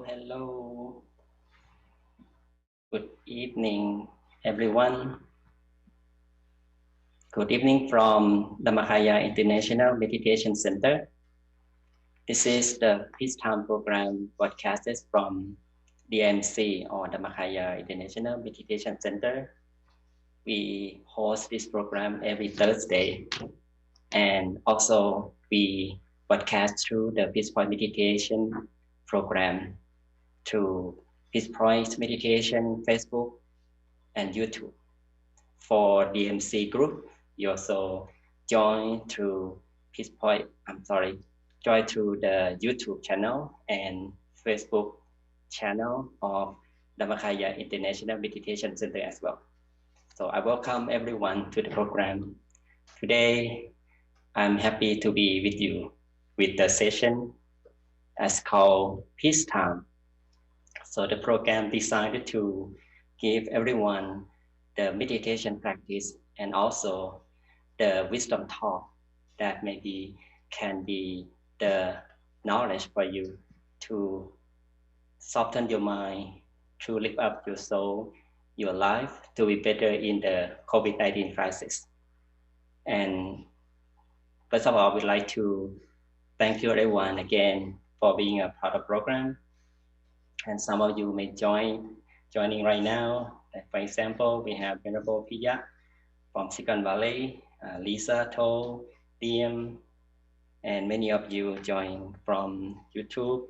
Hello. Good evening, everyone. Good evening from Dhammakaya International Meditation Center. This is the peacetime program broadcasted from DIMC or Dhammakaya International Meditation Center. We host this program every Thursday, and also we broadcast through the Peace Point Meditation program through Peace Point Meditation, Facebook, and YouTube. For DMC group, you also join through join through the YouTube channel and Facebook channel of Dhammakaya International Meditation Center as well. So I welcome everyone to the program. Today, I'm happy to be with you with the session as called Peace Time. So the program designed to give everyone the meditation practice and also the wisdom talk that maybe can be the knowledge for you to soften your mind, to lift up your soul, your life to be better in the COVID-19 crisis. And first of all, I would like to thank you everyone again for being a part of the program. And some of you may joining right now. Like for example, we have Venerable Piya from Silicon Valley, Lisa, To, DM, and many of you join from YouTube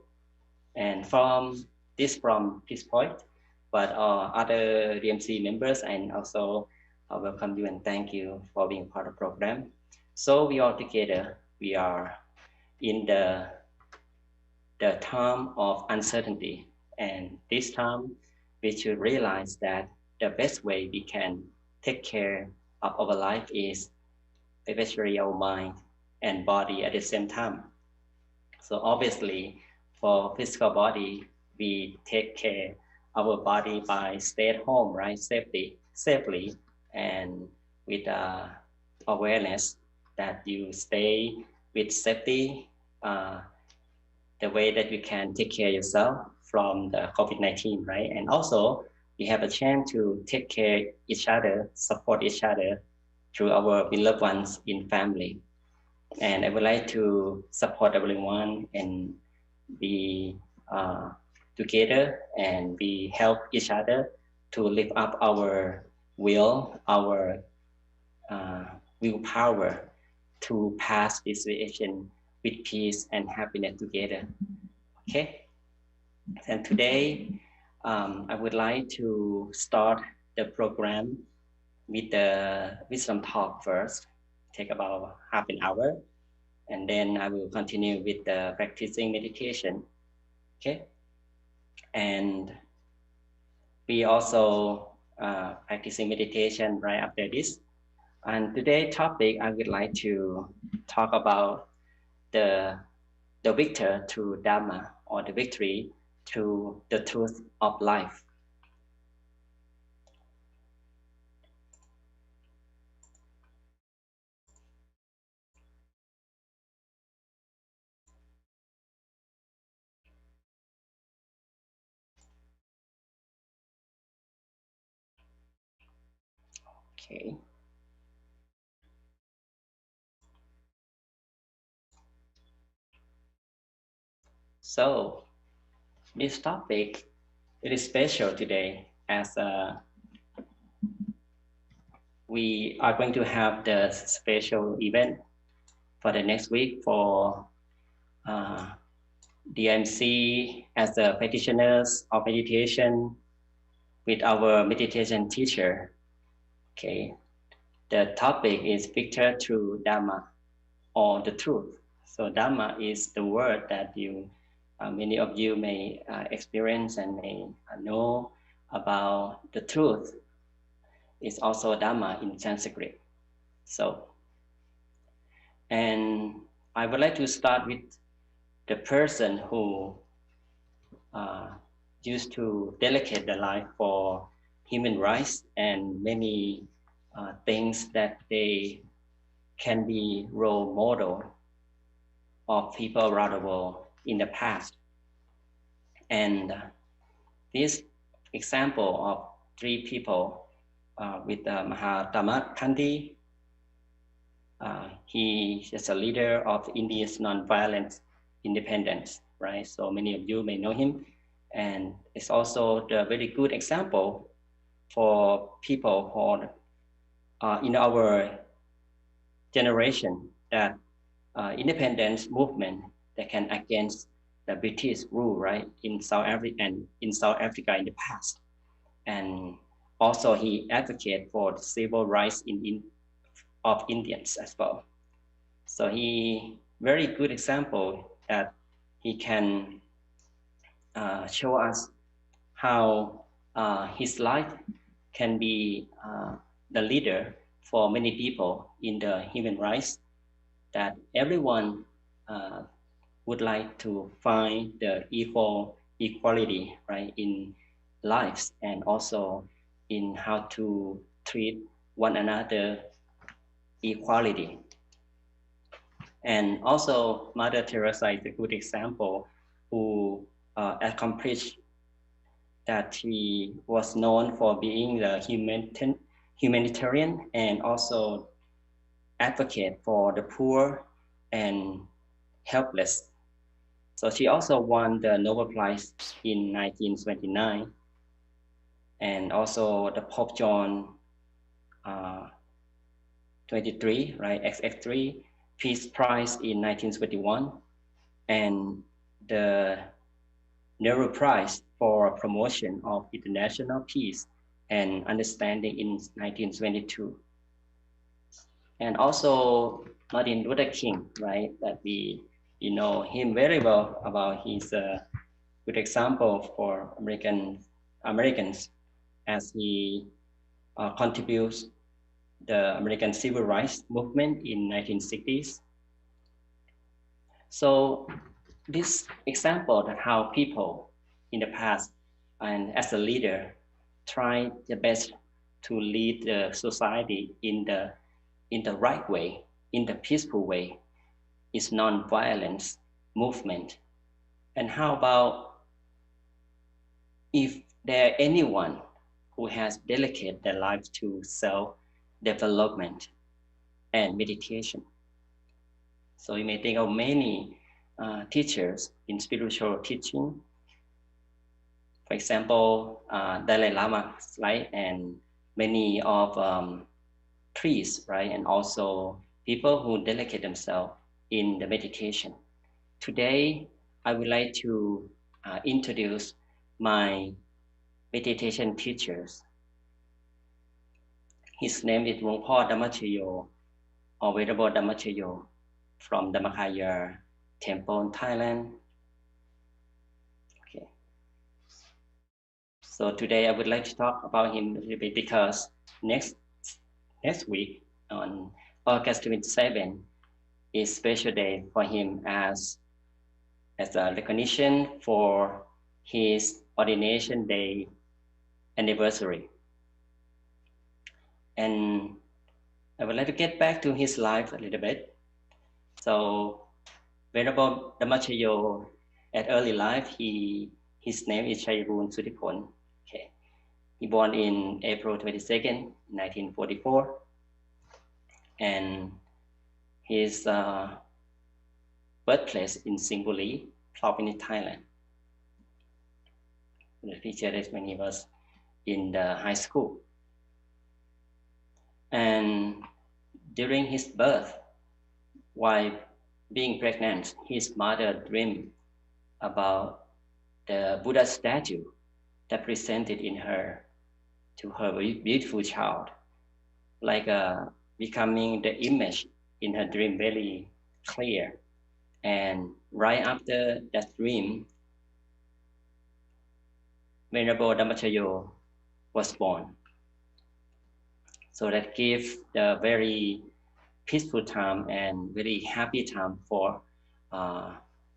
and from Peace Point, but other DMC members, and also I welcome you and thank you for being part of the program. So we all together, we are in the time of uncertainty, and this time we should realize that the best way we can take care of our life is especially our mind and body at the same time. So obviously for physical body, we take care of our body by stay at home, right? Safely and with awareness that you stay with safety, the way that you can take care of yourself from the COVID-19, right? And also we have a chance to take care of each other, support each other through our beloved ones in family. And I would like to support everyone and be together, and we help each other to lift up our will, our willpower to pass this situation with peace and happiness together. Okay, and today I would like to start the program with the wisdom talk first, take about half an hour, and then I will continue with the practicing meditation. Okay, and we also practicing meditation right after this. And today's topic, I would like to talk about the victor through Dharma, or the victory through the truth of life. Okay. So this topic, it is special today as we are going to have the special event for the next week for DIMC as the practitioners of meditation with our meditation teacher. Okay, the topic is victor through Dharma, or the truth. So Dharma is the word that you many of you may experience and may know about. The truth is also Dharma in Sanskrit. So, and I would like to start with the person who used to dedicate their life for human rights and many things that they can be role model of people around the world in the past. And this example of 3 people with Mahatma he is a leader of India's non-violent independence, right? So many of you may know him, and it's also the very good example for people who in our generation that independence movement that can against the British rule, right, in South Africa and in South Africa in the past, and also he advocated for the civil rights of Indians as well. So he very good example that he can show us how his life can be the leader for many people in the human rights, that everyone would like to find the equality, right, in lives, and also in how to treat one another equality. And also Mother Teresa is a good example who accomplished that she was known for being the humanitarian and also advocate for the poor and helpless. So she also won the Nobel Prize in 1929, and also the Pope John 23, right, XX3 Peace Prize in 1921, and the Nehru Prize for promotion of international peace and understanding in 1922. And also Martin Luther King, right, that we know him very well about. He's a good example for Americans as he contributes the American Civil Rights Movement in 1960s. So this example that how people in the past and as a leader try their best to lead the society in the right way, in the peaceful way, is non-violence movement. And how about if there anyone who has dedicated their life to self-development and meditation? So you may think of many teachers in spiritual teaching. For example, Dalai Lama, right, and many of priests, right, and also people who dedicate themselves in the meditation. Today, I would like to introduce my meditation teachers. His name is Lwangpo Dhammachayo, or Venerable Dhammachayo, from Dhammakaya Temple in Thailand. Okay. So today I would like to talk about him a little bit because next week on August 27 is special day for him as a recognition for his ordination day anniversary. And I would like to get back to his life a little bit. So Venerable Dhammachayo at early life, his name is Chayarun Sudipon. Okay. He born in April 22nd, 1944. And his birthplace in Singpuli, Plovini, Thailand. The picture is when he was in the high school. And during his birth, while being pregnant, his mother dreamed about the Buddha statue that presented in her to her beautiful child, like becoming the image in her dream very clear. And right after that dream, Venerable Dhammachayo was born. So that gave the very peaceful time and very happy time for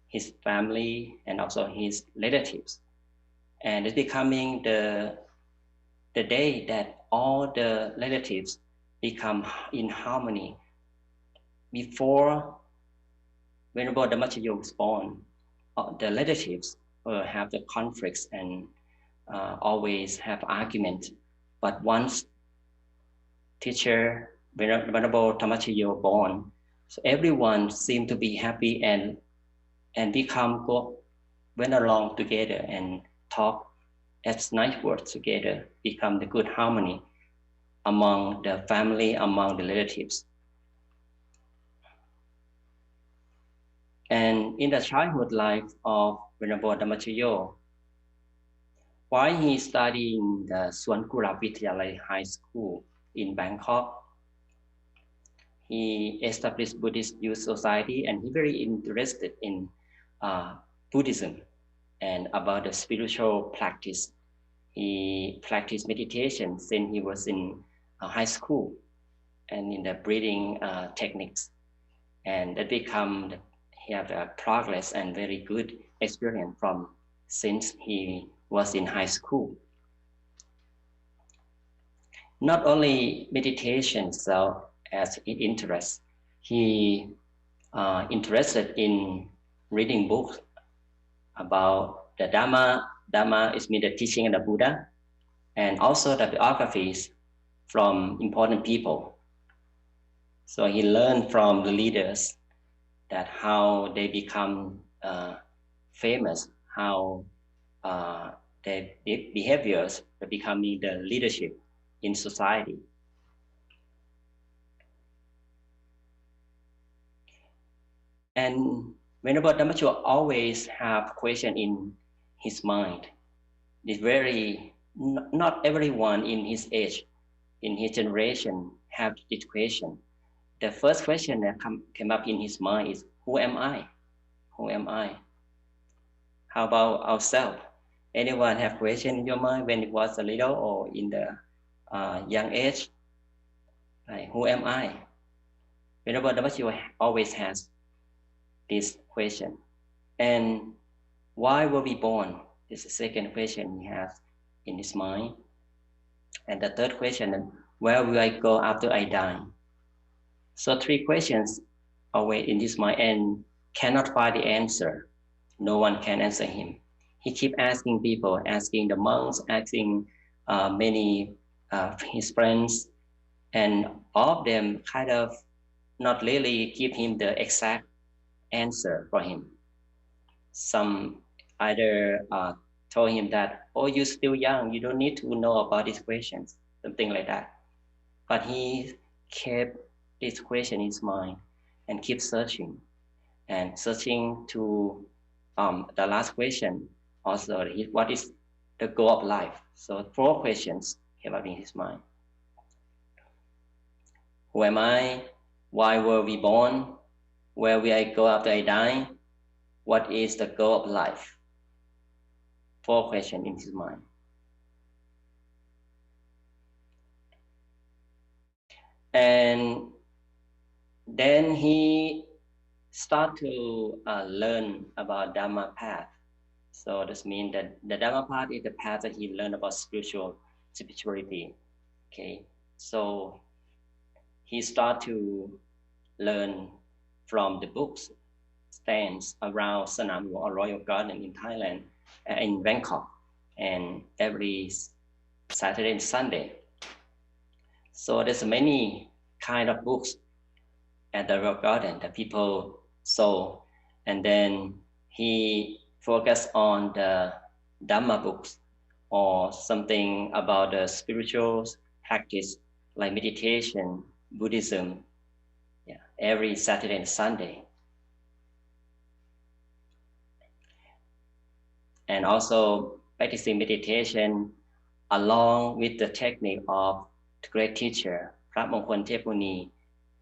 his family and also his relatives. And it's becoming the day that all the relatives become in harmony. Before Venerable Dhammachayo was born, the relatives have the conflicts and always have argument. But once teacher Venerable Dhammakaya born, so everyone seemed to be happy and went along together and talk as nice words together, become the good harmony among the family, among the relatives. And in the childhood life of Venerable Dhammakaya, while he studied in the Suan Kura Vidyalaya High School in Bangkok, he established Buddhist Youth Society, and he very interested in Buddhism and about the spiritual practice. He practiced meditation since he was in high school and in the breathing techniques, and that he had a progress and very good experience from since he was in high school. Not only meditation so as his interest, he interested in reading books about the Dharma. Dharma is mean the teaching of the Buddha, and also the biographies from important people. So he learned from the leaders that how they become famous, how their behaviors are becoming the leadership in society. And Venerable Dhammakaya always have question in his mind. It's not everyone in his age, in his generation, have this question. The first question that came up in his mind is, who am I? Who am I? How about ourselves? Anyone have question in your mind when it was a little or in the young age? Like, who am I? Venerable Dhammakaya always has this question. And why were we born? This is the second question he has in his mind. And the third question, where will I go after I die? So three questions always in his mind and cannot find the answer. No one can answer him. He keep asking people, asking the monks, asking many of his friends, and all of them kind of not really give him the exact answer for him. Some either told him that, oh, you're still young, you don't need to know about these questions, something like that. But he kept this question in his mind and keep searching to the last question also, what is the goal of life? So 4 questions came up in his mind. Who am I? Why were we born? Where will I go after I die? What is the goal of life? 4 questions in his mind. And then he start to learn about Dhamma path. So this means that the Dhamma path is the path that he learned about spirituality. Okay, so he start to learn from the books stands around Sanam or Royal Garden in Thailand, in Bangkok, and every Saturday and Sunday. So there's many kind of books at the Royal Garden that people saw, and then he focused on the Dhamma books or something about the spiritual practice like meditation, Buddhism, every Saturday and Sunday. And also practicing meditation along with the technique of the great teacher, Prat Mongkol Tepmuni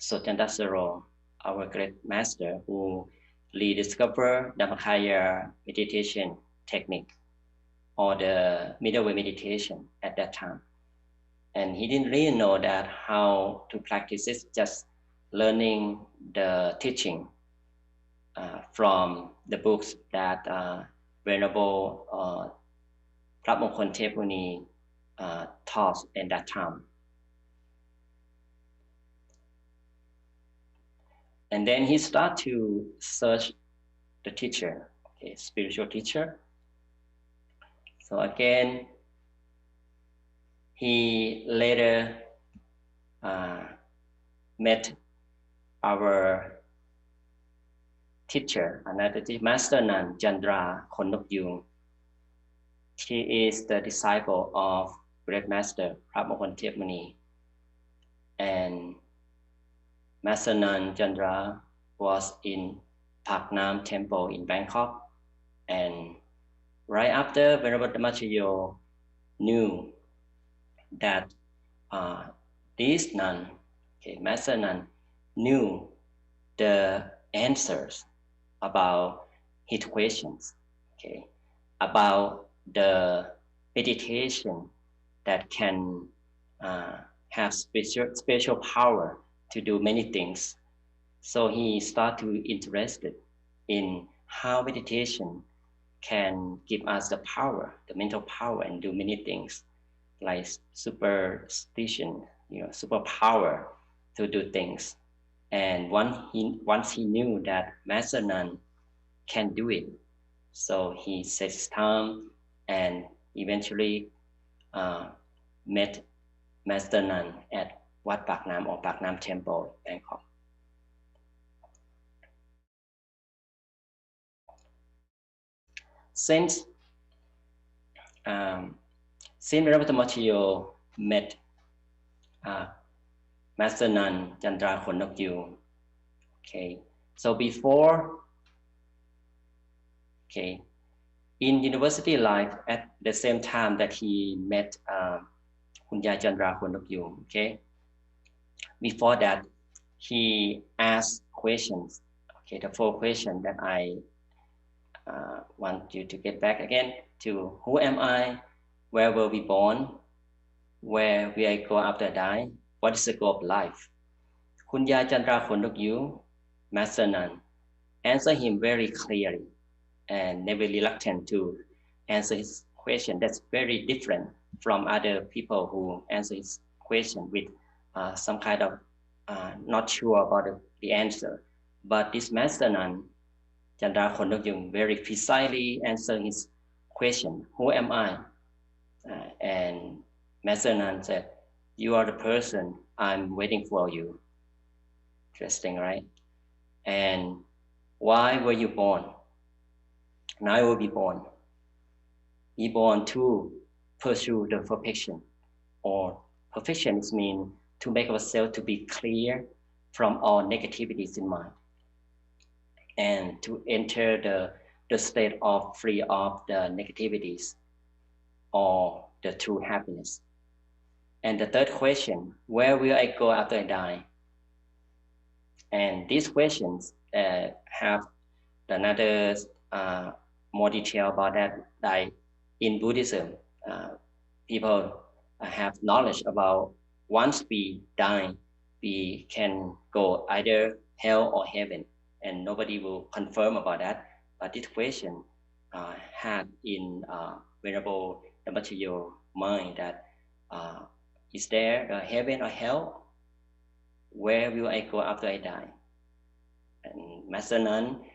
Sotandasaro, our great master who rediscovered Dhammakaya meditation technique or the middle way meditation at that time. And he didn't really know that how to practice it, just learning the teaching from the books that Venerable Prat Mongkol Tepmuni taught at that time. And then he started to search the teacher, spiritual teacher, So again, he later met our teacher, another Master Nan Chandra Khonnok-yung. She is the disciple of Great Master Prabhupada Tepmani. And Master Nan Chandra was in Pak Nam Temple in Bangkok. And right after Venerable Dhammakaya knew that this nun, Master Nun, knew the answers about his questions, about the meditation that can have special power to do many things. So he started to be interested in how meditation can give us the power, the mental power, and do many things like superstition, superpower to do things. And once he knew that Master Nun can do it, so he set his time and eventually met Master Nun at Wat Pak Nam or Pak Nam Temple, Bangkok. Since Venerable Dhammakaya met Master Nun Chandra Khonnok-yung, so before, in university life, at the same time that he met Kunyai Chandra Khonnok-yung, before that, he asked questions, the 4 questions that I want you to get back again to: who am I? Where were we born? Where will I go after I die? What is the goal of life? Kunyai Chandra Khonnok-yung, Master Nun, answered him very clearly and never reluctant to answer his question. That's very different from other people who answer his question with some kind of not sure about the answer. But this Master Nun, Chandra Khonnok-yung, very precisely answered his question: who am I? And Master Nun said, you are the person I'm waiting for you. Interesting, right? And why were you born? And I will be born. Be born to pursue the perfection, or perfection is mean to make ourselves to be clear from all negativities in mind, and to enter the state of free of the negativities, or the true happiness. And the third question: where will I go after I die? And these questions have another more detail about that. Like in Buddhism, people have knowledge about once we die, we can go either hell or heaven, and nobody will confirm about that. But this question had in Venerable Dhammakaya mind that is there a heaven or hell? Where will I go after I die? And Master Nun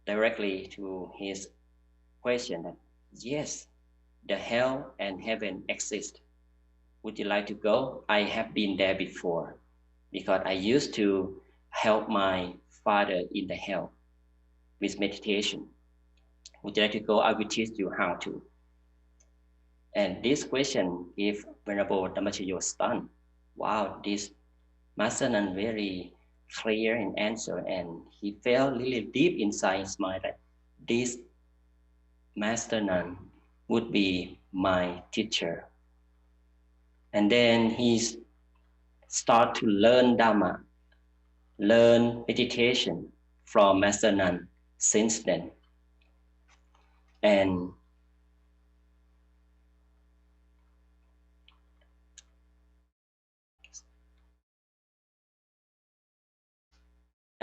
directly to his question that yes, the hell and heaven exist. Would you like to go? I have been there before because I used to help my father in the hell with meditation. Would you like to go? I will teach you how to. And this question gave Venerable Dhammakaya stunned. Wow, this Master Nun very clear in answer, and he felt really deep inside his mind that this Master Nun would be my teacher. And then he start to learn Dharma, learn meditation from Master Nun since then.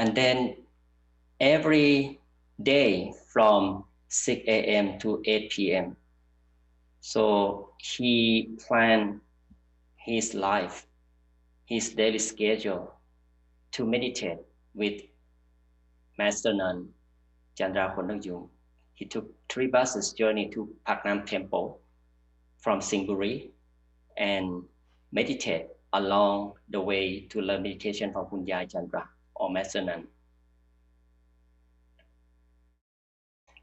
And then every day from 6 a.m. to 8 p.m. So he planned his life, his daily schedule to meditate with Master Nun Chandra Khonnok-yung. he took 3 buses journey to Paknam Temple from Singapore and meditate along the way to learn meditation from Kunyai Chandra or Master Nan.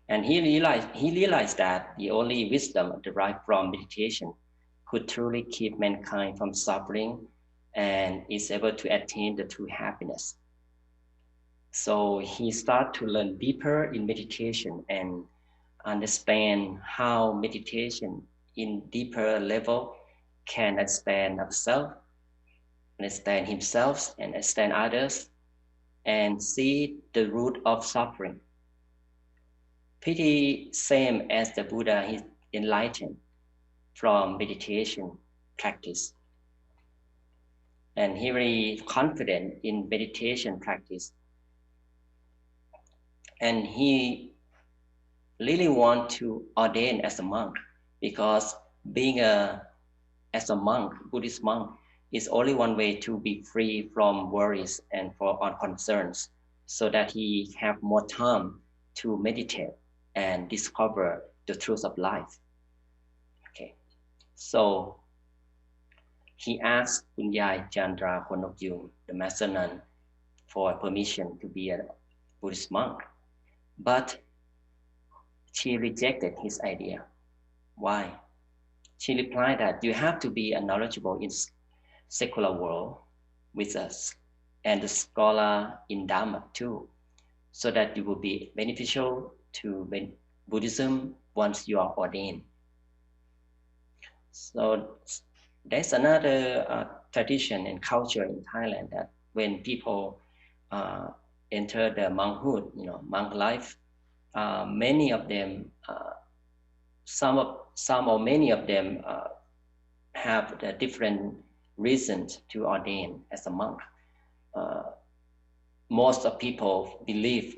And he realized that the only wisdom derived from meditation could truly keep mankind from suffering and is able to attain the true happiness. So he started to learn deeper in meditation and understand how meditation in deeper level can understand himself, and understand others, and see the root of suffering. Pretty same as the Buddha, he enlightened from meditation practice. And he very confident in meditation practice. And he really want to ordain as a monk, because being as a monk, Buddhist monk, is only one way to be free from worries and on concerns, so that he have more time to meditate and discover the truth of life. Okay, so he asked Kunyai Chandra Khonokyung, the Master Nun, for permission to be a Buddhist monk, but she rejected his idea. Why? She replied that you have to be a knowledgeable in secular world with us and a scholar in Dharma too, so that you will be beneficial to Buddhism once you are ordained. So there's another tradition and culture in Thailand that when people enter the monkhood, monk life, many of them, some or many of them have the different reasons to ordain as a monk. Most of people believe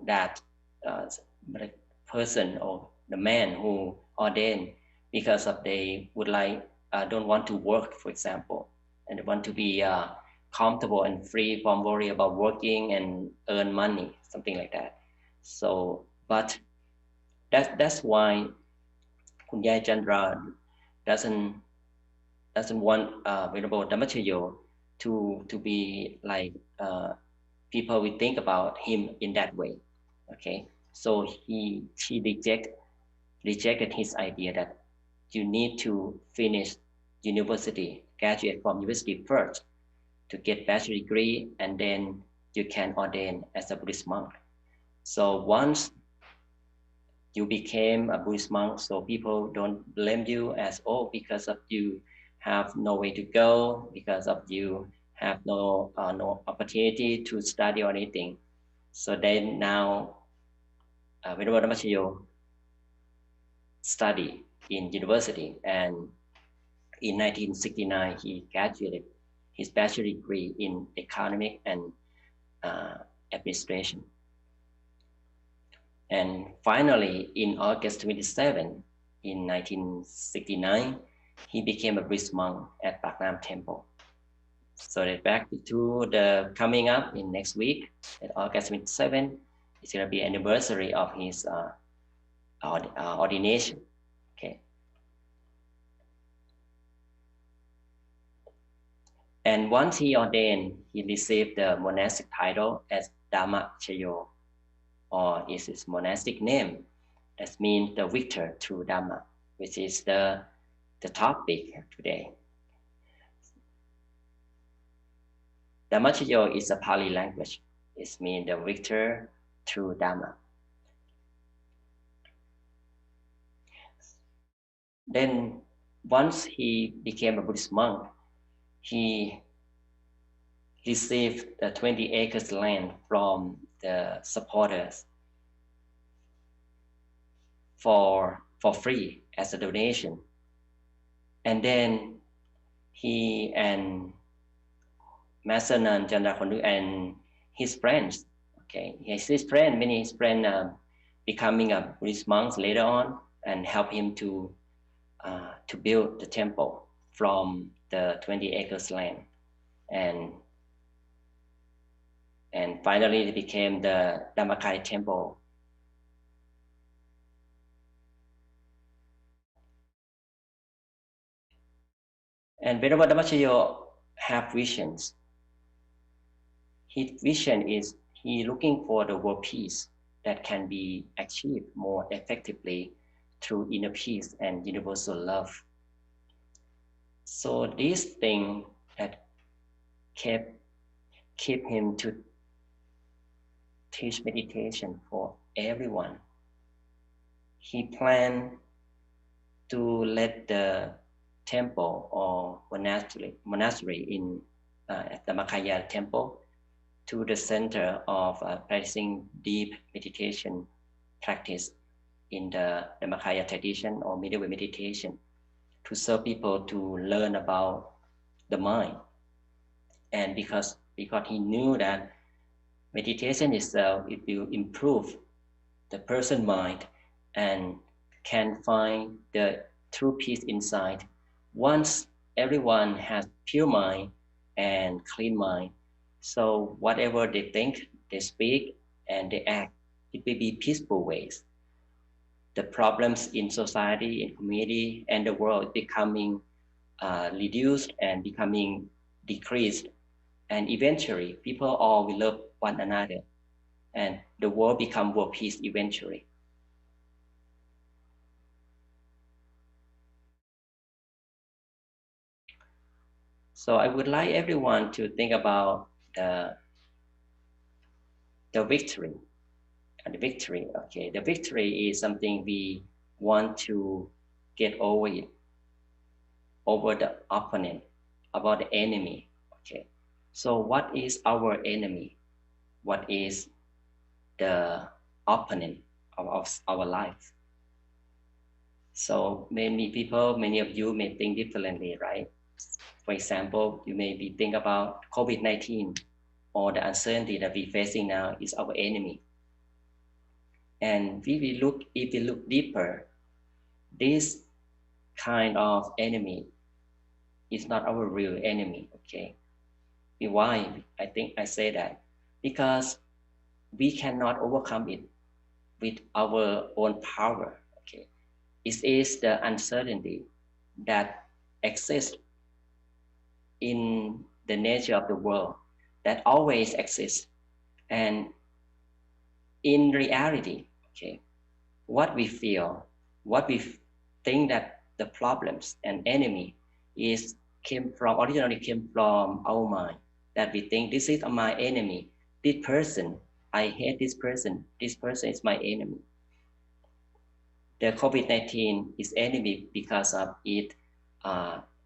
that the person or the man who ordained because of they would don't want to work, for example, and they want to be comfortable and free from worry about working and earn money, something like that. So, but that's why Kunyai Chandra doesn't want Venerable Dhammakaya to be like people will think about him in that way. Okay, so she rejected his idea that you need to finish university, graduate from university first to get bachelor degree, and then you can ordain as a Buddhist monk. So once you became a Buddhist monk, so people don't blame you as, oh, because of you have no way to go, because of you have no opportunity to study or anything. So then now Venerable Dhammakaya study in university, and in 1969 he graduated his bachelor degree in economic and administration. And finally, in August 27, in 1969, he became a Buddhist monk at Paknam Temple. So that back to the coming up in next week, at August 27, it's going to be anniversary of his ordination. Okay. And once he ordained, he received the monastic title as Dhammakaya, or is his monastic name. That means the victor through Dhamma, which is the topic today. Dhammakaya is a Pali language. It means the victor through Dhamma. Then once he became a Buddhist monk, he received the 20 acres land from the supporters for free as a donation. And then he and Master Nan Chandra Khondu and his friends, okay, his friend, many his friends becoming a Buddhist monks later on, and help him to build the temple from the 20 acres land. And finally it became the Dhammakaya temple And whenever Dhammakaya have visions, his vision is he looking for the world peace that can be achieved more effectively through inner peace and universal love. So this thing that keep him to teach meditation for everyone. He planned to let the temple or monastery in Dhammakaya temple to the center of practicing deep meditation practice in the Dhammakaya tradition or medieval meditation to serve people to learn about the mind. And because he knew that meditation itself, it will improve the person's mind and can find the true peace inside. Once everyone has pure mind and clean mind, so whatever they think, they speak, and they act, it will be peaceful ways. The problems in society, in community, and the world becoming reduced and becoming decreased. And eventually, people all will love one another, and the world become world peace eventually. So I would like everyone to think about the victory. The victory, okay. The victory is something we want to get over it, over the opponent, about the enemy. Okay. So what is our enemy? What is the opponent of our life? So many people, many of you may think differently, right? For example, you may be thinking about COVID-19 or the uncertainty that we're facing now is our enemy. And if we look deeper, this kind of enemy is not our real enemy, okay? Why I think I say that? Because we cannot overcome it with our own power, okay? It is the uncertainty that exists in the nature of the world, that always exists. And in reality, okay, what we feel, what we think that the problems and enemy originally came from our mind, that we think this is my enemy, this person, I hate this person is my enemy. The COVID-19 is enemy because of it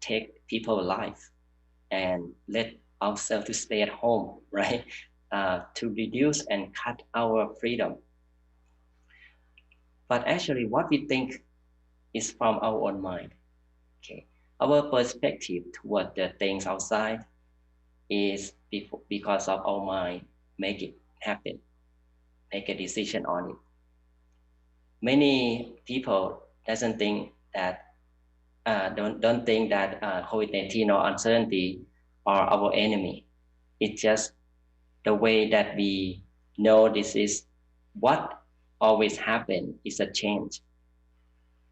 take people's life and let ourselves to stay at home, right? To reduce and cut our freedom. But actually what we think is from our own mind, okay? Our perspective toward the things outside is because of our mind make it happen, make a decision on it. Many people don't think that COVID-19 or uncertainty are our enemy. It's just the way that we know this is what always happen is a change.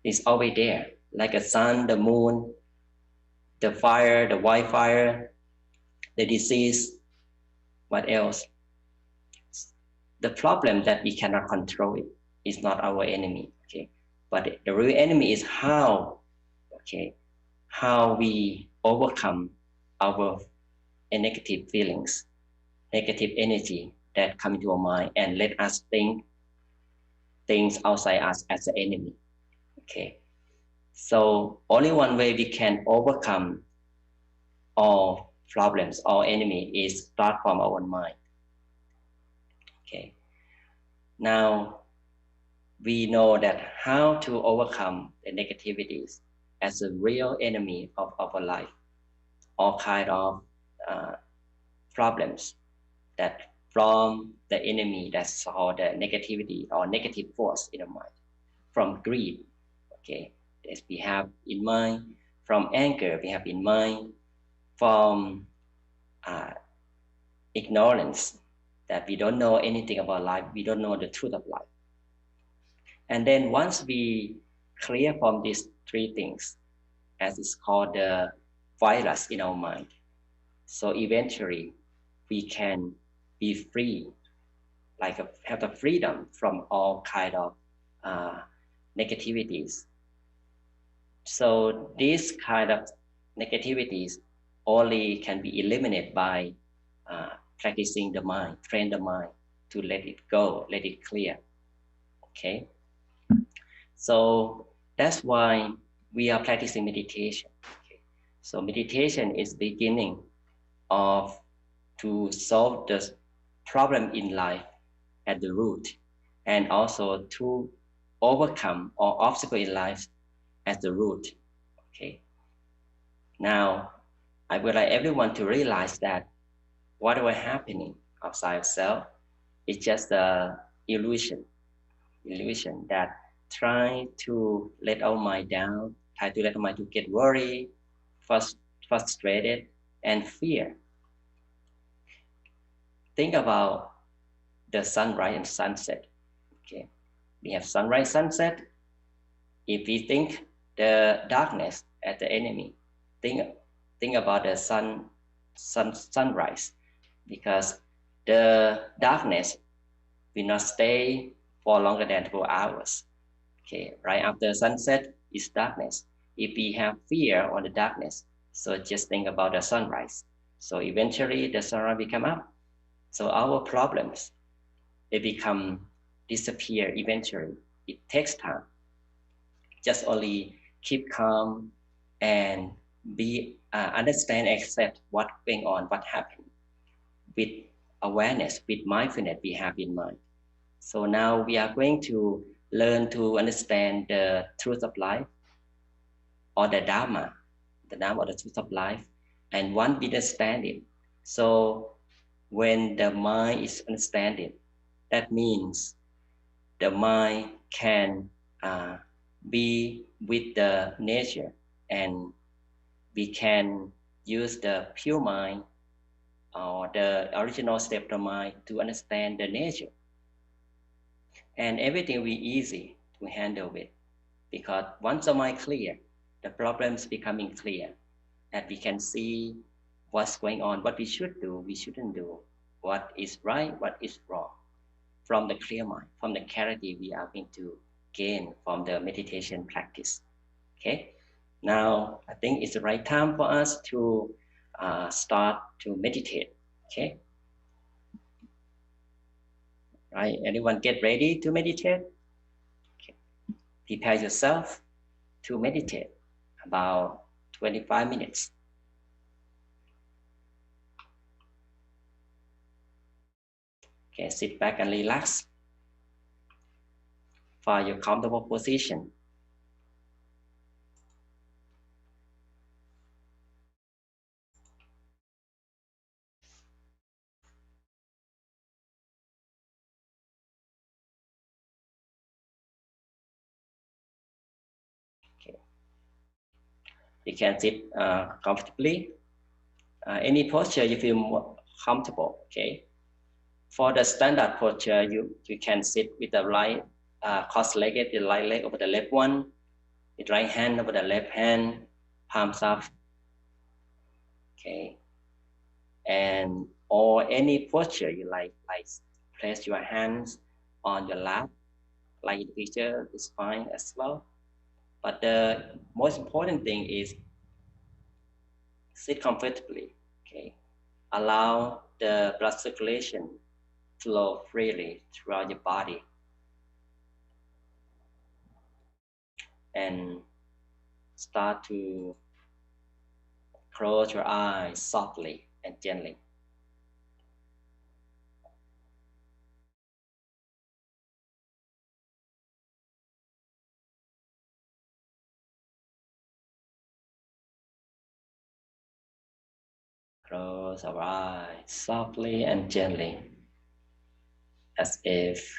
It's always there, like a sun, the moon, the fire, the wildfire, the disease, what else? The problem that we cannot control it is not our enemy, okay? But the real enemy is how we overcome our negative feelings, negative energy that come into our mind and let us think things outside us as an enemy, okay? So only one way we can overcome all problems, all enemy is start from our own mind, okay? Now we know that how to overcome the negativities as a real enemy of our life, all kind of problems that from the enemy that saw the negativity or negative force in the mind, from greed, okay, that we have in mind, from anger we have in mind, from ignorance, that we don't know anything about life, we don't know the truth of life. And then once we clear from these three things, as it's called the virus in our mind. So eventually we can be free, like have the freedom from all kind of negativities. So these kind of negativities only can be eliminated by practicing the mind, train the mind to let it go, let it clear. Okay, so that's why we are practicing meditation. Okay? So meditation is beginning of to solve the problem in life at the root, and also to overcome all obstacles in life at the root. Okay. Now, I would like everyone to realize that whatever happening outside of self is just an illusion that try to let our mind down, try to let our mind to get worried, frustrated, and fear. Think about the sunrise and sunset. Okay, we have sunrise, sunset. If we think the darkness as the enemy, think about the sunrise, because the darkness will not stay for longer than 4 hours. Okay, right after sunset is darkness. If we have fear on the darkness, so just think about the sunrise. So eventually the sunrise will come up. So our problems, they disappear eventually. It takes time. Just only keep calm and be understand, accept what's going on, what happened. With awareness, with mindfulness, we have in mind. So now we are going to learn to understand the truth of life, or the Dharma, or the truth of life. And once we understand it, so when the mind is understanding, that means the mind can be with the nature, and we can use the pure mind or the original state of the mind to understand the nature. And everything will be easy to handle with, because once the mind clear, the problems becoming clear, and we can see what's going on, what we should do, we shouldn't do, what is right, what is wrong, from the clear mind, from the clarity we are going to gain from the meditation practice. Okay, now I think it's the right time for us to start to meditate. Okay, right, anyone get ready to meditate? Okay. Prepare yourself to meditate about 25 minutes. Okay, sit back and relax. Find your comfortable position. Okay. You can sit comfortably. Any posture you feel more comfortable. Okay. For the standard posture, you can sit with the right cross-legged, the right leg over the left one, the right hand over the left hand, palms up. Okay. And or any posture you like place your hands on your lap, like in the picture, is fine as well. But the most important thing is sit comfortably. Okay. Allow the blood circulation flow freely throughout your body. And start to close your eyes softly and gently. Close our eyes softly and gently, as if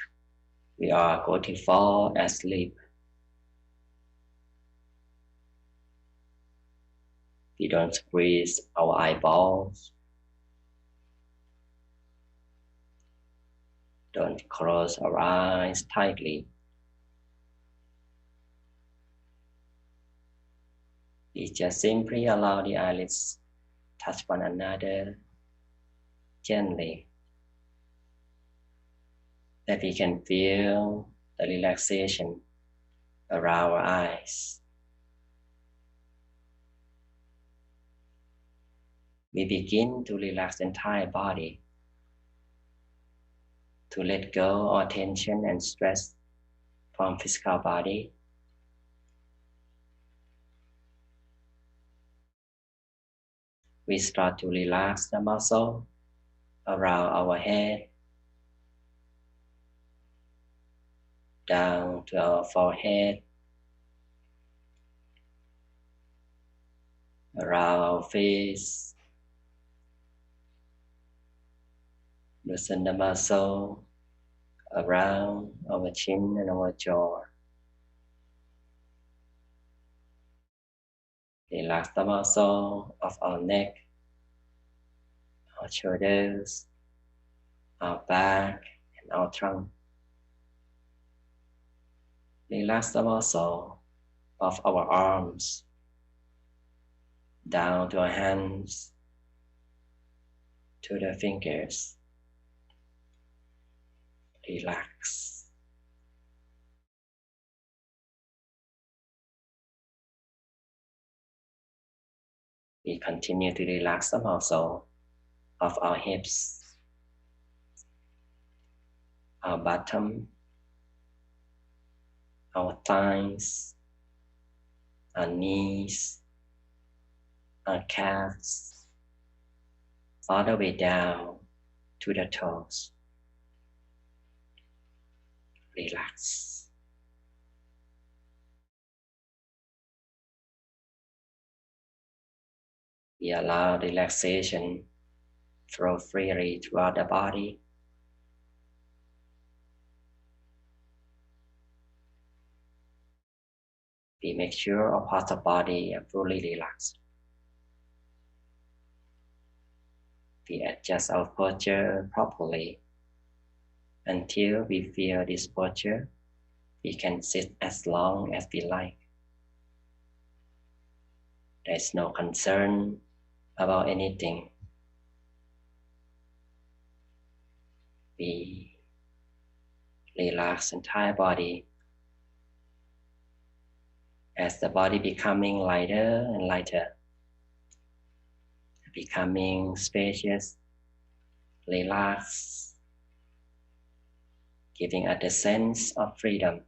we are going to fall asleep. We don't squeeze our eyeballs. Don't close our eyes tightly. We just simply allow the eyelids touch one another gently, that we can feel the relaxation around our eyes. We begin to relax the entire body, to let go all tension and stress from physical body. We start to relax the muscle around our head, down to our forehead, around our face. Loosen the muscle around our chin and our jaw. Relax the muscle of our neck, our shoulders, our back, and our trunk. Relax the muscle of our arms, down to our hands, to the fingers. Relax. We continue to relax the muscle of our hips, our bottom, our thighs, our knees, our calves, all the way down to the toes. Relax. We allow relaxation flow freely throughout the body. We make sure all parts of the body are fully relaxed. We adjust our posture properly. Until we feel this posture, we can sit as long as we like. There is no concern about anything. We relax the entire body. As the body becoming lighter and lighter, becoming spacious, relaxed, giving us the sense of freedom.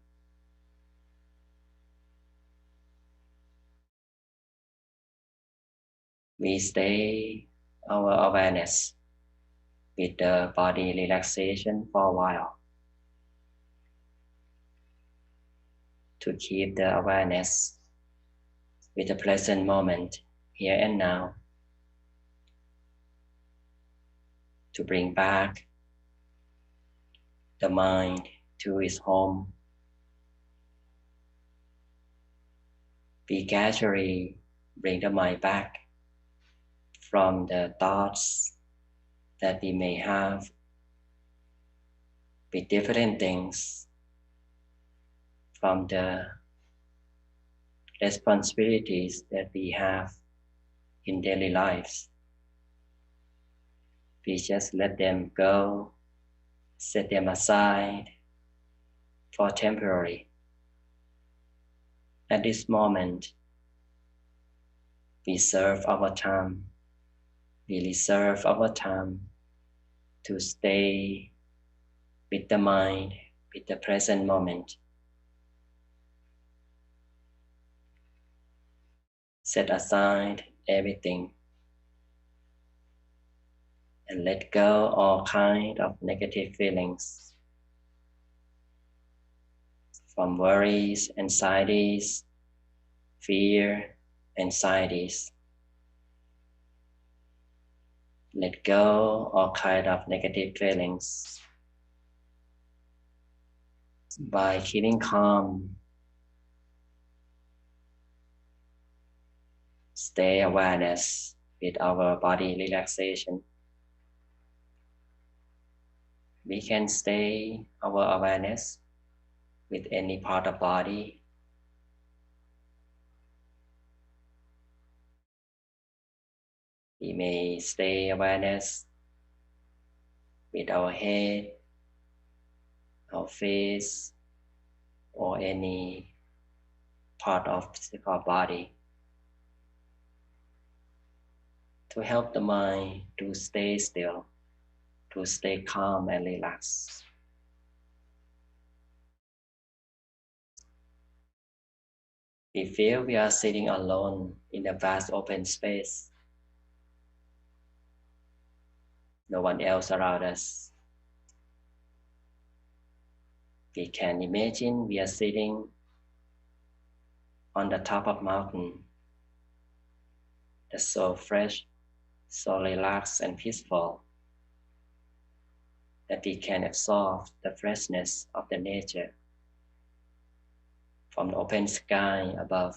We stay our awareness with the body relaxation for a while. To keep the awareness with the present moment, here and now. To bring back the mind to its home. We gradually bring the mind back from the thoughts that we may have with different things, from the responsibilities that we have in daily lives. We just let them go, set them aside for temporary. At this moment, we serve our time. We reserve our time to stay with the mind, with the present moment. Set aside everything and let go all kind of negative feelings, from worries, anxieties, fear, anxieties. Let go all kind of negative feelings by keeping calm. Stay awareness with our body relaxation. We can stay our awareness with any part of body. We may stay awareness with our head, our face, or any part of physical body to help the mind to stay still, to stay calm and relaxed. We feel we are sitting alone in a vast open space. No one else around us. We can imagine we are sitting on the top of a mountain that's so fresh, so relaxed and peaceful that we can absorb the freshness of the nature from the open sky above,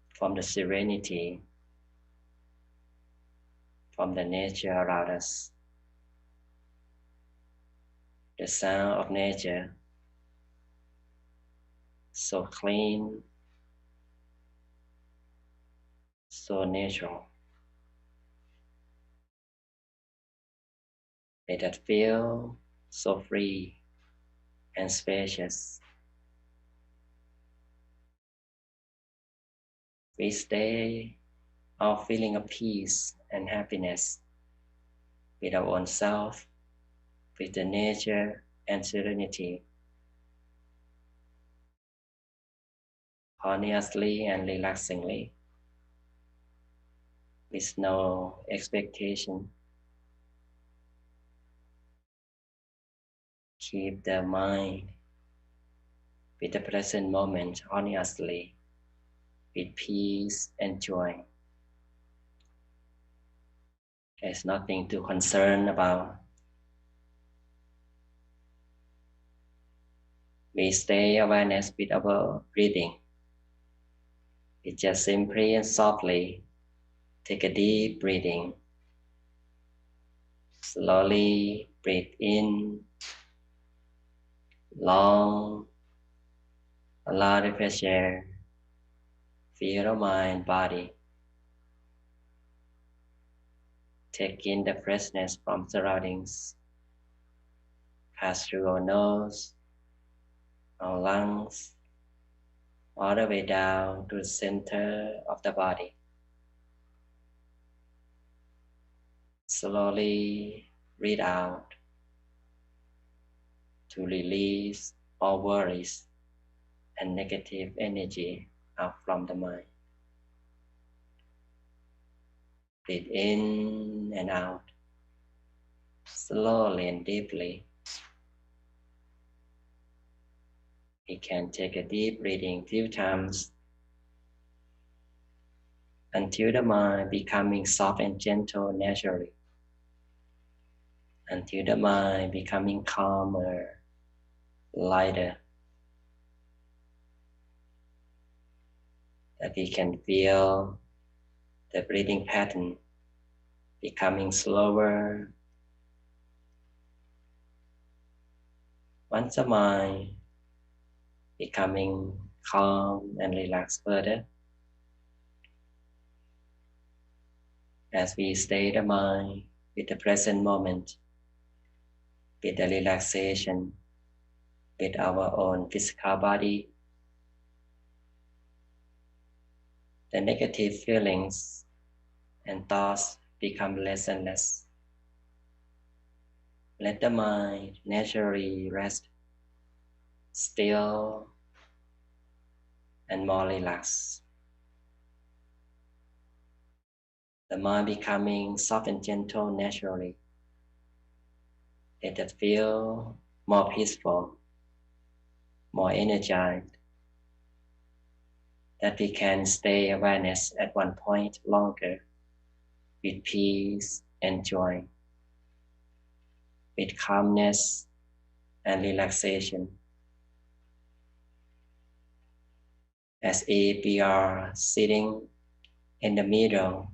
from the serenity, from the nature around us. The sound of nature, so clean, so natural. Let us feel so free and spacious. We stay our feeling of peace and happiness with our own self, with the nature and serenity, harmoniously and relaxingly, with no expectation. Keep the mind with the present moment honestly, with peace and joy. There's nothing to concern about. We stay awareness with our breathing. We just simply and softly take a deep breathing. Slowly breathe in, long, allow the fresh air, feel your mind, body. Take in the freshness from surroundings. Pass through our nose, our lungs, all the way down to the center of the body. Slowly breathe out to release all worries and negative energy out from the mind. Breathe in and out, slowly and deeply. You can take a deep breathing few times until the mind becoming soft and gentle naturally, until the mind becoming calmer, lighter, that we can feel the breathing pattern becoming slower. Once the mind becoming calm and relaxed further, as we stay the mind with the present moment, with the relaxation, with our own physical body, the negative feelings and thoughts become less and less. Let the mind naturally rest, still and more relaxed. The mind becoming soft and gentle naturally. Let it feel more peaceful, more energized, that we can stay awareness at one point longer with peace and joy, with calmness and relaxation, as if we are sitting in the middle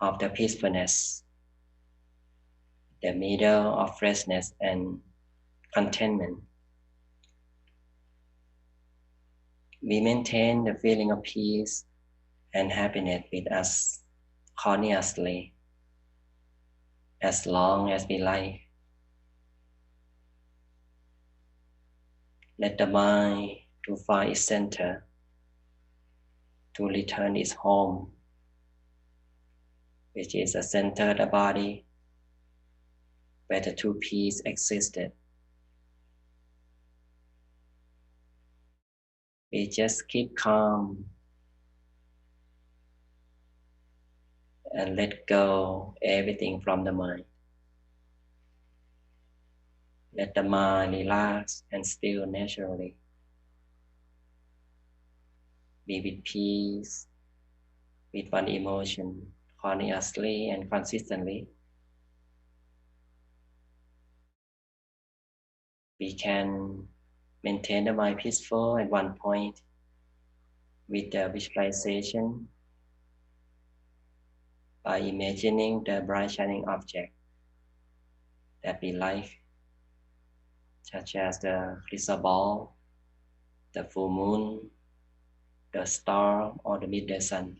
of the peacefulness, the middle of freshness and contentment. We maintain the feeling of peace and happiness with us continuously as long as we like. Let the mind to find its center, to return its home, which is the center of the body, where the two peace existed. We just keep calm and let go everything from the mind. Let the mind relax and still naturally. Be with peace, with one emotion, continuously and consistently. We can maintain the mind peaceful at one point with the visualization by imagining the bright shining object that we like, such as the crystal ball, the full moon, the star, or the midday sun,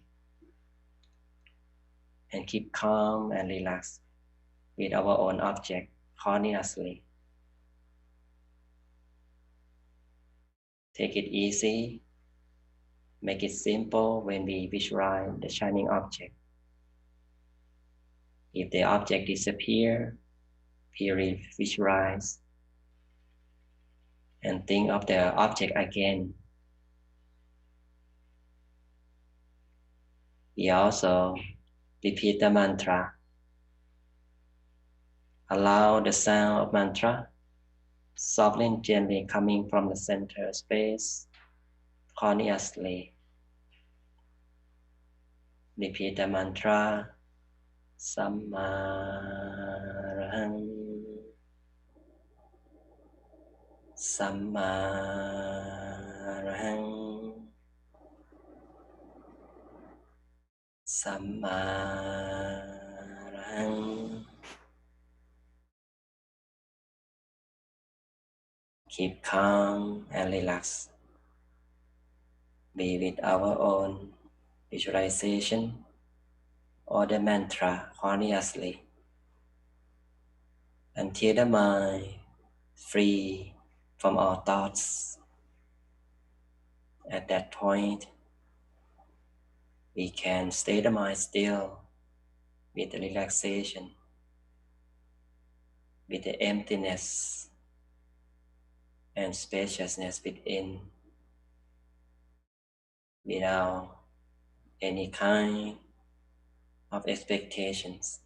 and keep calm and relaxed with our own object continuously. Take it easy, make it simple when we visualize the shining object. If the object disappears, we visualize and think of the object again. We also repeat the mantra. Allow the sound of mantra softly and gently coming from the center space continuously. Repeat the mantra Sammarahang Sammarahang Sammarahang. Keep calm and relaxed. Be with our own visualization or the mantra continuously until the mind free from all thoughts. At that point, we can stay the mind still with the relaxation, with the emptiness and spaciousness within, without any kind of expectations,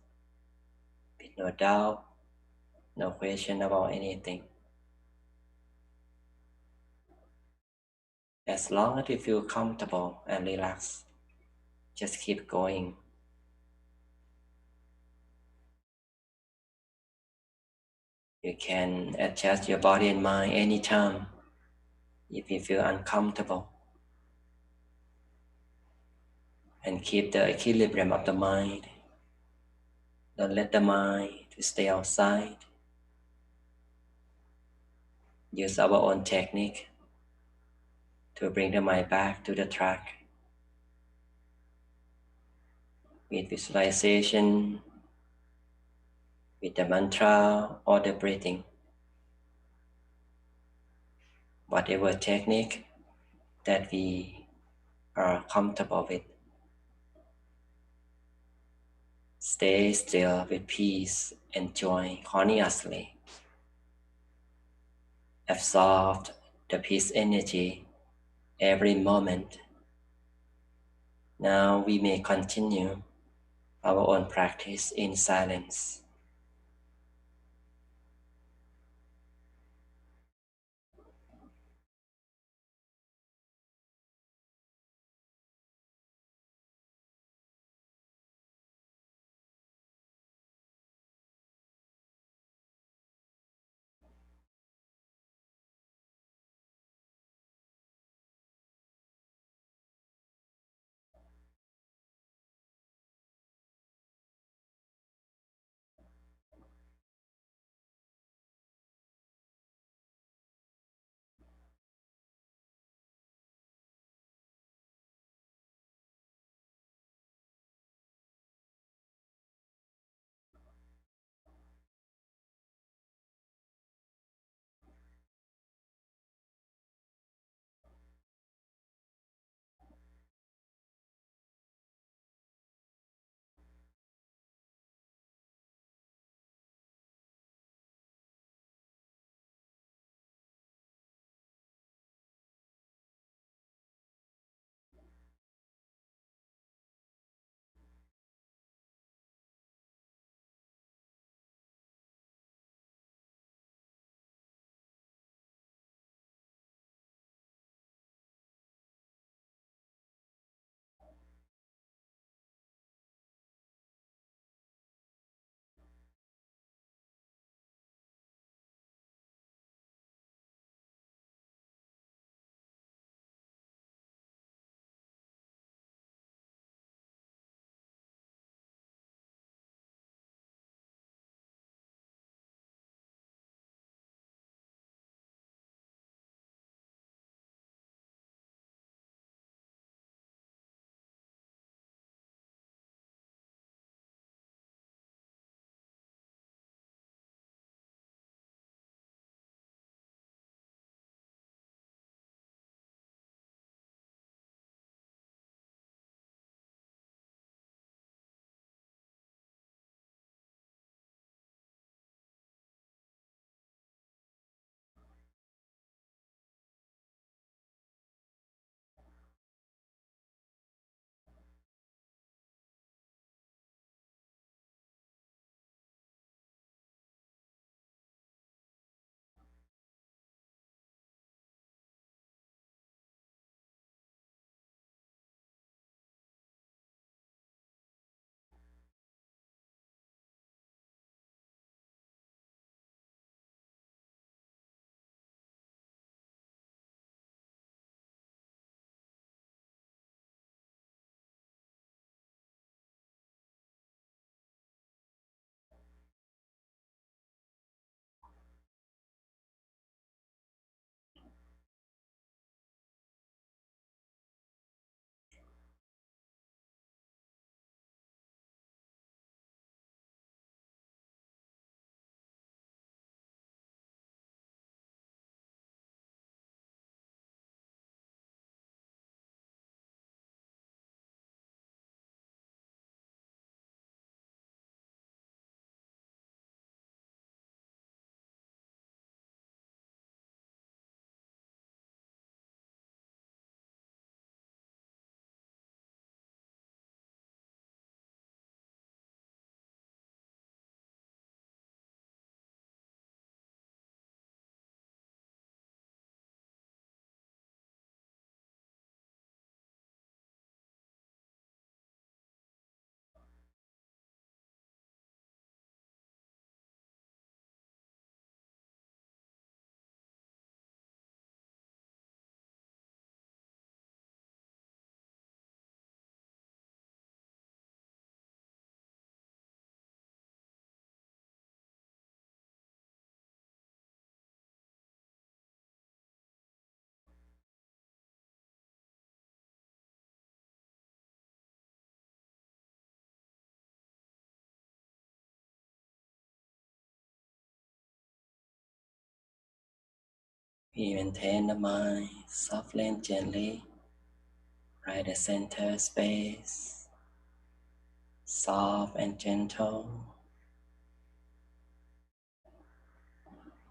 with no doubt, no question about anything. As long as you feel comfortable and relaxed, just keep going. You can adjust your body and mind anytime if you feel uncomfortable. And keep the equilibrium of the mind. Don't let the mind to stay outside. Use our own technique to bring the mind back to the track. With visualization, with the mantra or the breathing. Whatever technique that we are comfortable with. Stay still with peace and joy continuously. Absorb the peace energy every moment. Now we may continue our own practice in silence. We maintain the mind softly and gently, right at center space, soft and gentle,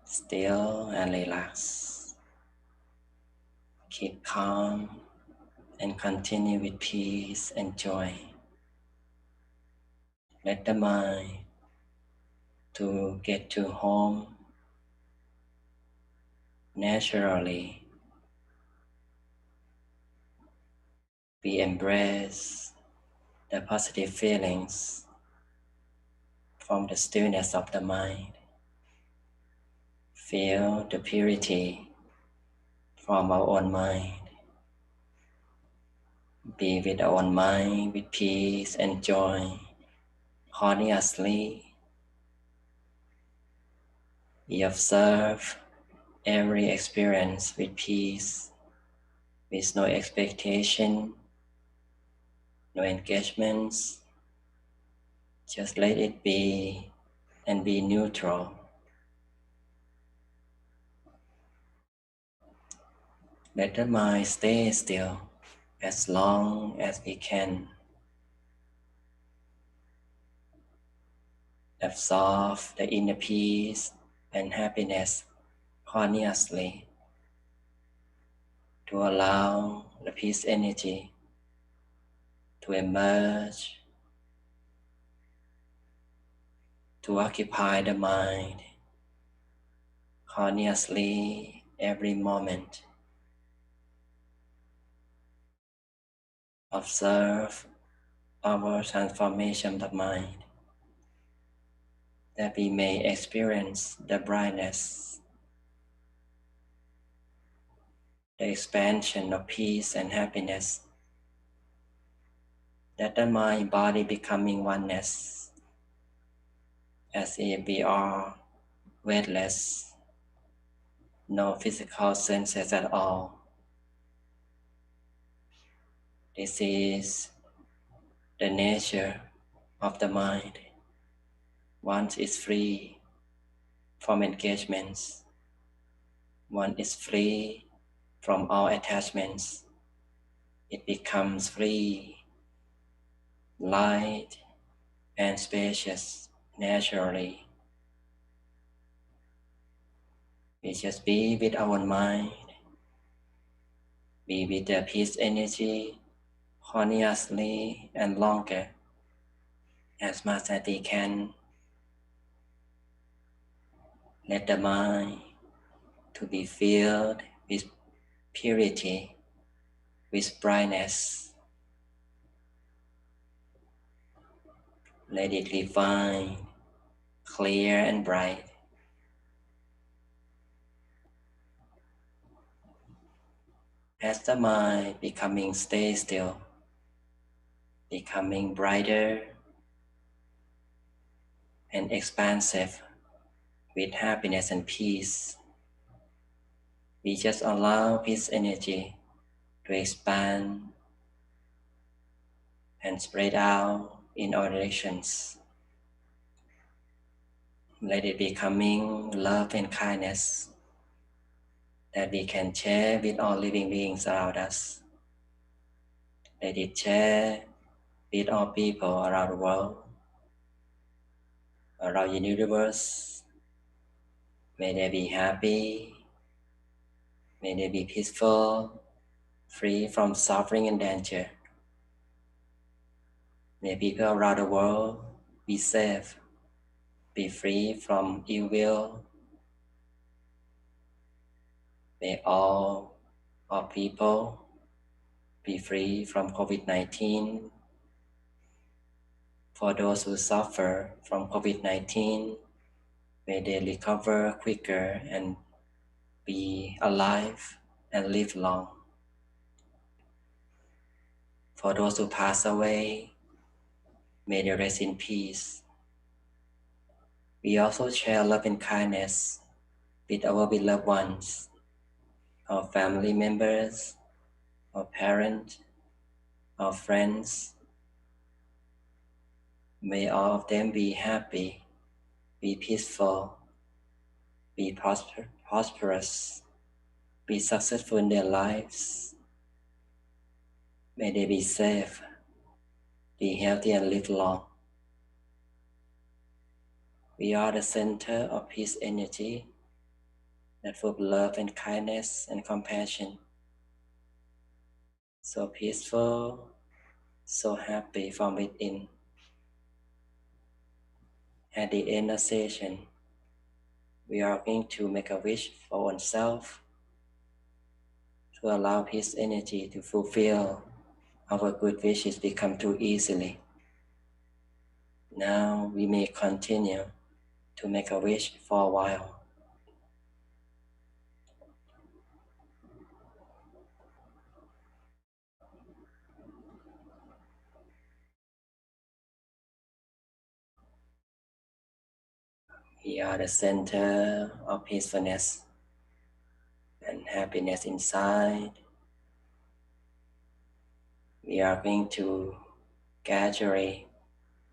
still and relaxed. Keep calm and continue with peace and joy. Let the mind to get to home naturally. We embrace the positive feelings from the stillness of the mind. Feel the purity from our own mind. Be with our own mind with peace and joy, harmoniously. We observe every experience with peace, with no expectation, no engagements. Just let it be and be neutral. Let the mind stay still as long as we can. Absorb the inner peace and happiness harmoniously to allow the peace energy to emerge, to occupy the mind harmoniously every moment. Observe our transformation of mind, that we may experience the brightness, the expansion of peace and happiness, that the mind body becoming oneness, as if we are weightless, no physical senses at all. This is the nature of the mind. Once it's free from engagements, one is free from all attachments, it becomes free, light, and spacious naturally. We just be with our mind, be with the peace energy harmoniously and longer as much as we can. Let the mind to be filled with purity, with brightness. Let it refine, clear and bright. As the mind becoming stay still, becoming brighter and expansive with happiness and peace, we just allow peace energy to expand and spread out in all directions. Let it becoming love and kindness that we can share with all living beings around us. Let it share with all people around the world, around the universe. May they be happy, may they be peaceful, free from suffering and danger. May people around the world be safe, be free from ill will. May all people be free from COVID-19. For those who suffer from COVID-19, may they recover quicker and be alive and live long. For those who pass away, may they rest in peace. We also share love and kindness with our beloved ones, our family members, our parents, our friends. May all of them be happy, be peaceful, be prosperous, be successful in their lives. May they be safe, be healthy and live long. We are the center of peace energy that full of love and kindness and compassion. So peaceful, so happy from within. At the end of session, we are going to make a wish for oneself to allow peace energy to fulfill our good wishes become too easily. Now we may continue to make a wish for a while. We are the center of peacefulness and happiness inside. We are going to gradually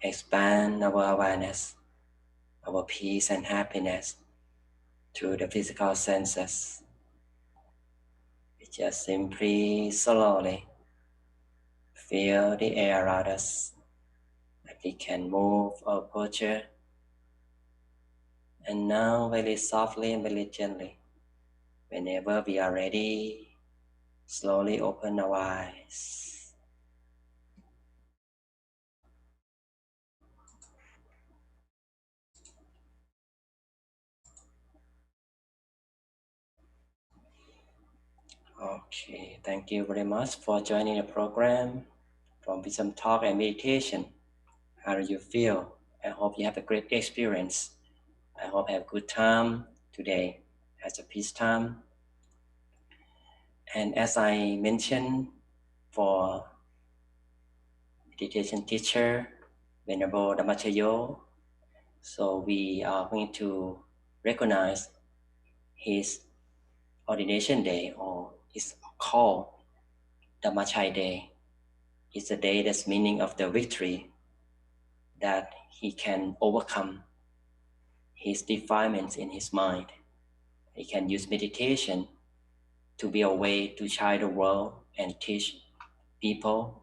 expand our awareness, our peace and happiness through the physical senses. We just simply, slowly feel the air around us, that we can move our posture. And now very softly and very gently, whenever we are ready, slowly open our eyes. Okay, thank you very much for joining the program from Wisdom Talk and Meditation. How do you feel? I hope you have a great experience. I hope you have a good time today as a peace time. And as I mentioned for meditation teacher, Venerable Dhammakaya, so we are going to recognize his ordination day, or it's called Dhammakaya Day. It's a day that's meaning of the victory, that he can overcome his defilements in his mind. He can use meditation to be a way to shine the world and teach people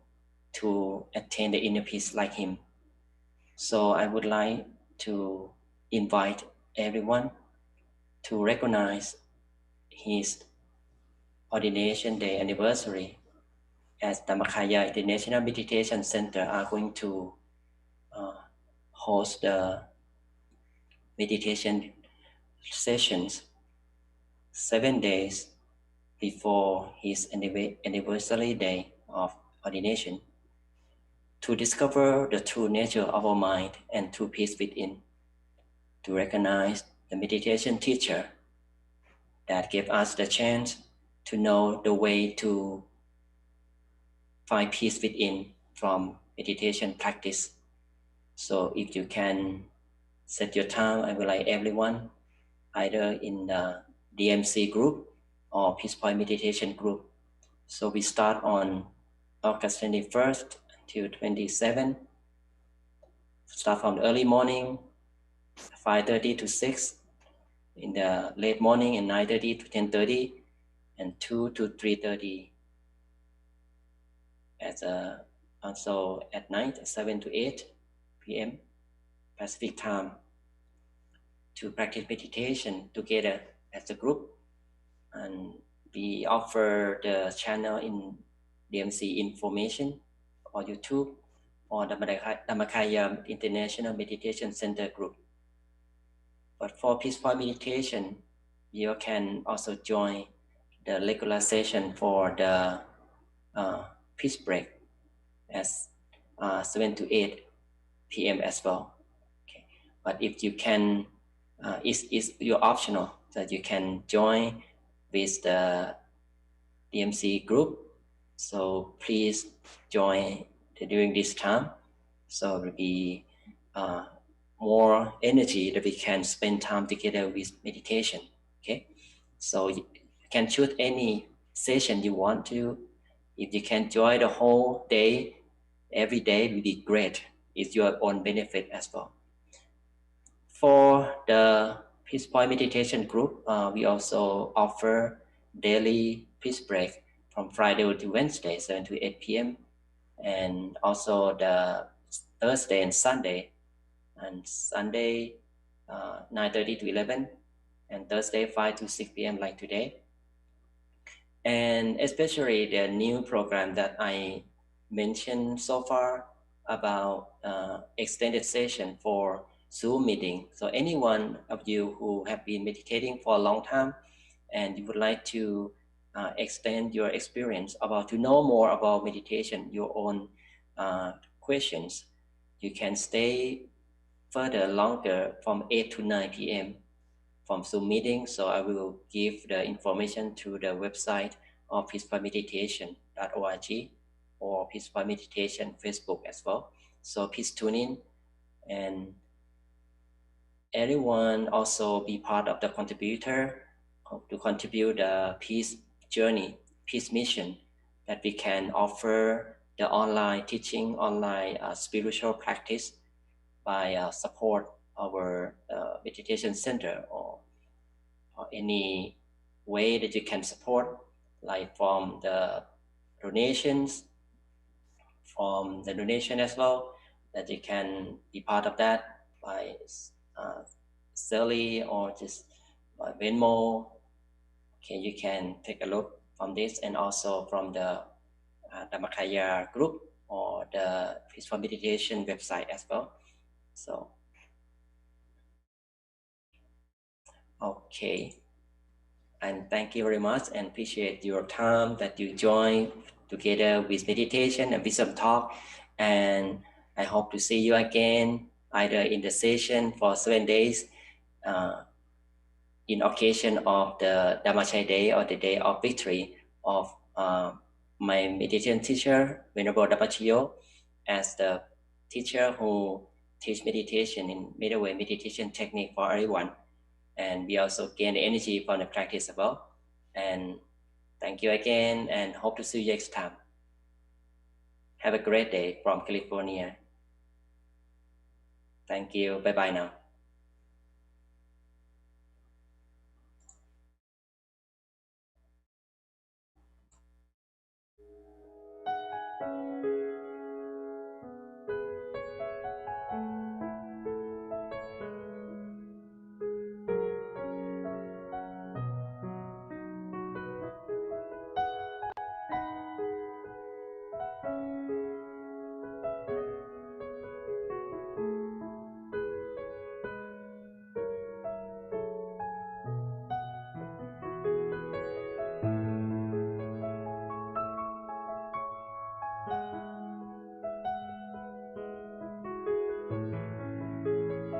to attain the inner peace like him. So I would like to invite everyone to recognize his ordination day anniversary, as Dhammakaya International Meditation Center are going to host the meditation sessions 7 days before his anniversary day of ordination, to discover the true nature of our mind and true peace within, to recognize the meditation teacher that gave us the chance to know the way to find peace within from meditation practice. So if you can set your time, I would like everyone, either in the DIMC group or Peace Point Meditation group. So we start on August 21st until 27th. Start from the early morning, 5:30 to 6, in the late morning and 9:30 to 10:30, and 2 to 3:30. Also at night, 7 to 8 p.m. Pacific time, to practice meditation together as a group. And we offer the channel in DMC information or YouTube or the Dhammakaya International Meditation Center group. But for Peace Point Meditation, you can also join the regular session for the peace break as 7 to 8 p.m. as well. Okay. But if you can, it's your optional that you can join with the DMC group. So please join during this time. So it will be more energy that we can spend time together with meditation. Okay. So you can choose any session you want to. If you can join the whole day, every day will be great. It's your own benefit as well. For the Peace Point Meditation group, we also offer daily peace break from Friday to Wednesday, 7 to 8 p.m. And also the Thursday and Sunday. And Sunday, 9:30 to 11. And Thursday, 5 to 6 p.m. like today. And especially the new program that I mentioned so far about extended session for Zoom meeting. So any one of you who have been meditating for a long time and you would like to extend your experience about to know more about meditation, your own questions, you can stay further longer from 8 to 9 p.m. from Zoom meeting. So I will give the information to the website of peacefulmeditation.org or Peaceful Meditation Facebook as well. So please tune in, and everyone also be part of the contributor to contribute the peace journey, peace mission that we can offer the online teaching, online spiritual practice by support our meditation center or any way that you can support, like from the donations, from the donation as well, that you can be part of that by Zelle or just by Venmo. Okay, you can take a look from this, and also from the Dhammakaya group or the Peaceful Meditation website as well. So, okay. And thank you very much, and appreciate your time that you join together with meditation and wisdom talk. And I hope to see you again either in the session for 7 days in occasion of the Dhammakaya Day or the Day of Victory of my meditation teacher, Venerable Dhammakaya, as the teacher who teach meditation in middleway meditation technique for everyone. And we also gain energy from the practice as well. And thank you again, and hope to see you next time. Have a great day from California. Thank you. Bye-bye now.